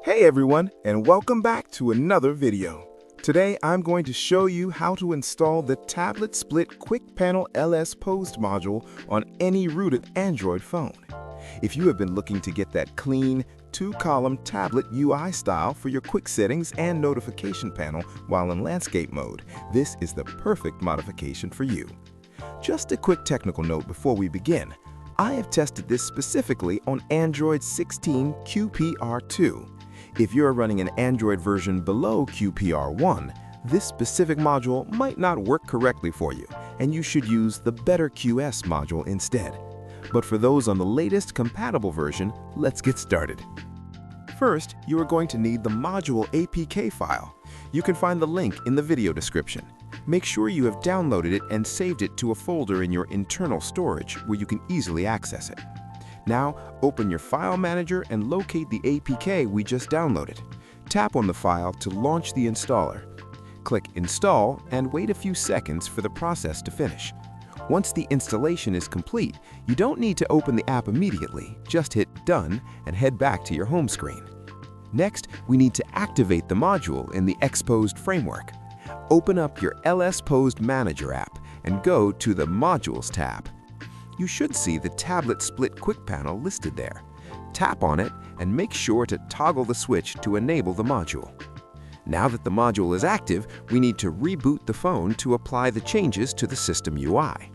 Hey everyone, and welcome back to another video. Today I'm going to show you how to install the Tablet Split Quick Panel LSPosed module on any rooted Android phone. If you have been looking to get that clean, two-column tablet UI style for your quick settings and notification panel while in landscape mode, this is the perfect modification for you. Just a quick technical note before we begin. I have tested this specifically on Android 16 QPR2. If you're running an Android version below QPR1, this specific module might not work correctly for you, and you should use the BetterQS module instead. But for those on the latest compatible version, let's get started. First, you are going to need the module APK file. You can find the link in the video description. Make sure you have downloaded it and saved it to a folder in your internal storage where you can easily access it. Now, open your file manager and locate the APK we just downloaded. Tap on the file to launch the installer. Click Install and wait a few seconds for the process to finish. Once the installation is complete, you don't need to open the app immediately. Just hit Done and head back to your home screen. Next, we need to activate the module in the LSPosed framework. Open up your LSPosed Manager app and go to the Modules tab. You should see the Tablet Split Quick Panel listed there. Tap on it and make sure to toggle the switch to enable the module. Now that the module is active, we need to reboot the phone to apply the changes to the system UI.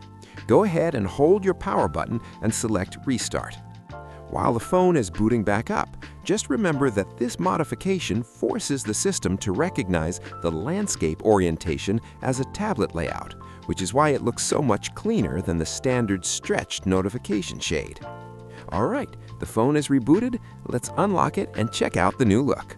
Go ahead and hold your power button and select Restart. While the phone is booting back up, just remember that this modification forces the system to recognize the landscape orientation as a tablet layout, which is why it looks so much cleaner than the standard stretched notification shade. Alright, the phone is rebooted. Let's unlock it and check out the new look.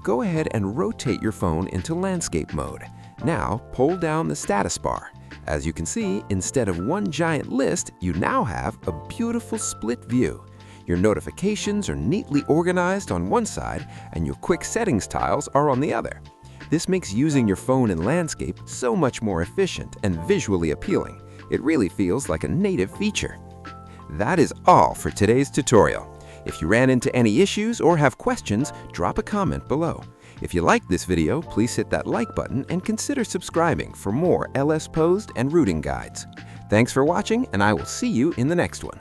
Go ahead and rotate your phone into landscape mode. Now, pull down the status bar. As you can see, instead of one giant list, you now have a beautiful split view. Your notifications are neatly organized on one side, and your quick settings tiles are on the other. This makes using your phone in landscape so much more efficient and visually appealing. It really feels like a native feature. That is all for today's tutorial. If you ran into any issues or have questions, drop a comment below. If you liked this video, please hit that like button and consider subscribing for more LSPosed and rooting guides. Thanks for watching, and I will see you in the next one.